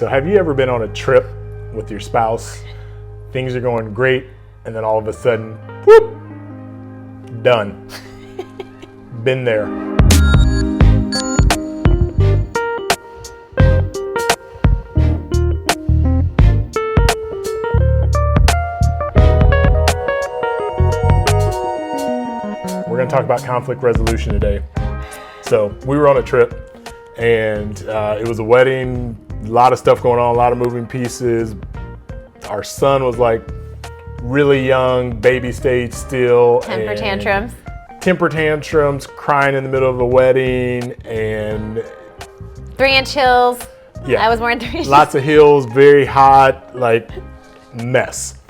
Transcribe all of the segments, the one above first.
So have you ever been on a trip with your spouse, things are going great, and then all of a sudden, whoop, done. Been there. We're going to talk about conflict resolution today. So we were on a trip, and it was a wedding, a lot of stuff going on, a lot of moving pieces. Our son was like really young, baby stage still. Temper tantrums, crying in the middle of a wedding, and 3-inch hills. Yeah, I was wearing 3 inches. Lots of hills, very hot, like mess.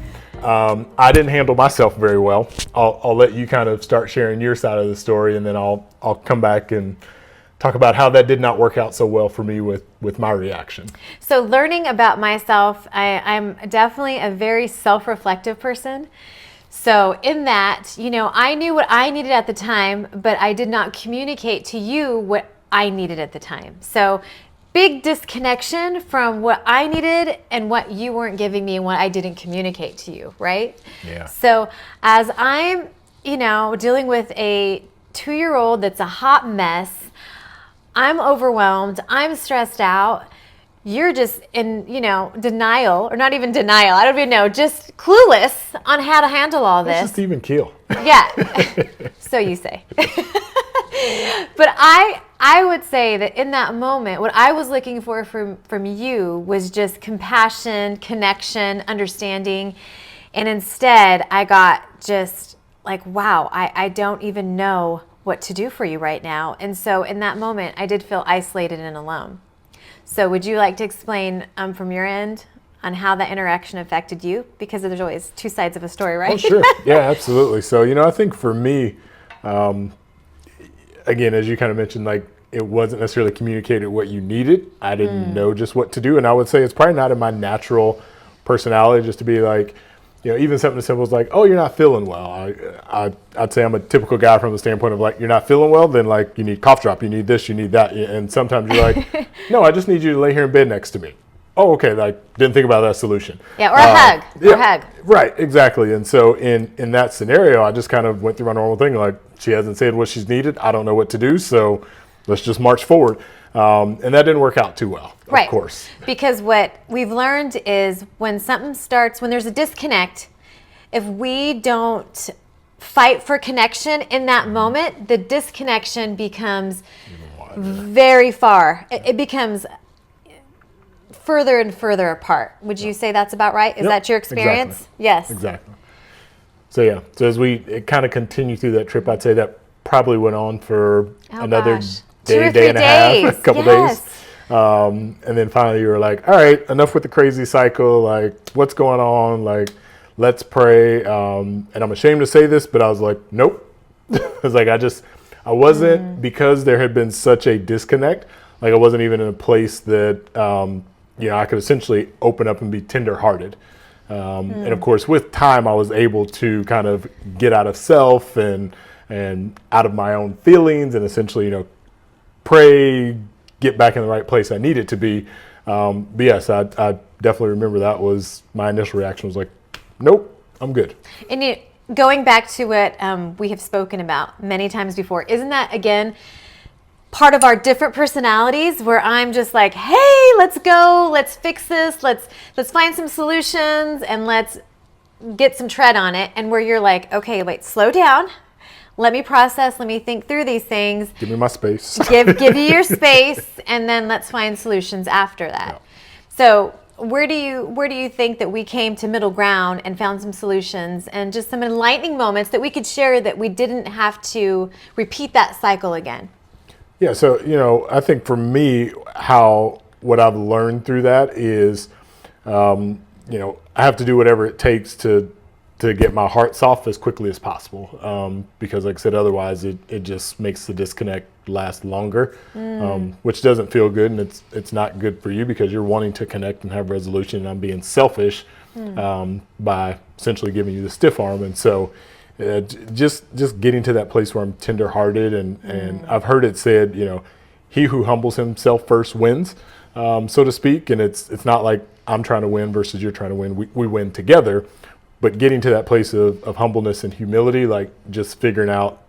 I didn't handle myself very well. I'll let you kind of start sharing your side of the story, and then I'll come back and talk about how that did not work out so well for me with my reaction. So learning about myself, I'm definitely a very self-reflective person. So in that, I knew what I needed at the time, but I did not communicate to you what I needed at the time. So big disconnection from what I needed and what you weren't giving me and what I didn't communicate to you, right? Yeah. So as I'm, dealing with a 2-year-old that's a hot mess, I'm overwhelmed, I'm stressed out, you're just in, denial, or not even denial, I don't even know, just clueless on how to handle all this. It's just even keel. Yeah, so you say. But I would say that in that moment, what I was looking for from you was just compassion, connection, understanding. And instead, I got just like, wow, I don't even know what to do for you right now. And so in that moment, I did feel isolated and alone. So would you like to explain from your end on how that interaction affected you? Because there's always two sides of a story, right? Oh, sure. Yeah, absolutely. So, I think for me, again, as you kind of mentioned, like it wasn't necessarily communicated what you needed. I didn't know just what to do. And I would say it's probably not in my natural personality just to be like, even something as simple as like, oh, you're not feeling well. I'd say I'm a typical guy from the standpoint of like, you're not feeling well, then like you need cough drop, you need this, you need that. And sometimes you're like, no, I just need you to lay here in bed next to me. Oh, okay, like didn't think about that solution. Yeah, or a hug, or a hug. Right, exactly. And so in that scenario, I just kind of went through my normal thing, like she hasn't said what she's needed, I don't know what to do, so let's just march forward. And that didn't work out too well, of course. Because what we've learned is when there's a disconnect, if we don't fight for connection in that moment, the disconnection becomes very far. It becomes further and further apart. Would you say that's about right? Is that your experience? Exactly. Yes. Exactly. So so as we kind of continue through that trip, I'd say that probably went on for another day and a half, a couple days. And then finally you were like, all right, enough with the crazy cycle. Like, what's going on? Like, let's pray. And I'm ashamed to say this, but I was like, nope. I was like, I wasn't, because there had been such a disconnect. Like I wasn't even in a place that, I could essentially open up and be tenderhearted. And of course, with time, I was able to kind of get out of self and out of my own feelings and essentially, pray, get back in the right place I needed to be. But yes, I definitely remember that was my initial reaction was like, nope, I'm good. And going back to what we have spoken about many times before, isn't that, again, part of our different personalities where I'm just like, hey, let's go, let's fix this, let's find some solutions and let's get some tread on it. And where you're like, okay, wait, slow down. Let me process, let me think through these things. Give me my space. Give you your space, and then let's find solutions after that. Yeah. So where do you think that we came to middle ground and found some solutions and just some enlightening moments that we could share that we didn't have to repeat that cycle again? Yeah, so, I think for me, what I've learned through that is, I have to do whatever it takes to get my heart soft as quickly as possible. Because like I said, otherwise it just makes the disconnect last longer, which doesn't feel good. And it's not good for you because you're wanting to connect and have resolution. And I'm being selfish by essentially giving you the stiff arm. And so just getting to that place where I'm tenderhearted and I've heard it said, he who humbles himself first wins. so to speak. And it's not like I'm trying to win versus you're trying to win. We win together. But getting to that place of humbleness and humility, like just figuring out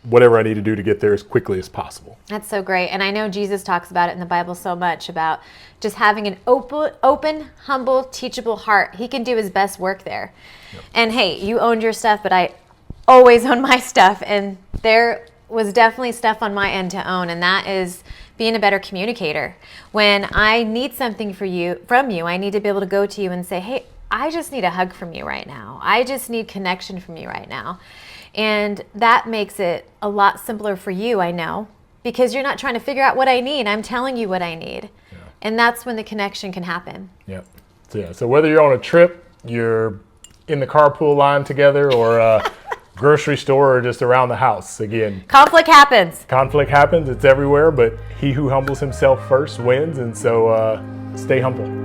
whatever I need to do to get there as quickly as possible. That's so great. And I know Jesus talks about it in the Bible so much about just having an open, humble, teachable heart. He can do his best work there. Yep. And hey, you owned your stuff, but I always own my stuff. And there was definitely stuff on my end to own. And that is being a better communicator. When I need something from you, I need to be able to go to you and say, hey, I just need a hug from you right now. I just need connection from you right now. And that makes it a lot simpler for you, I know, because you're not trying to figure out what I need. I'm telling you what I need. Yeah. And that's when the connection can happen. Yep. So whether you're on a trip, you're in the carpool line together, or a grocery store, or just around the house, again. Conflict happens. It's everywhere, but he who humbles himself first wins. And so stay humble.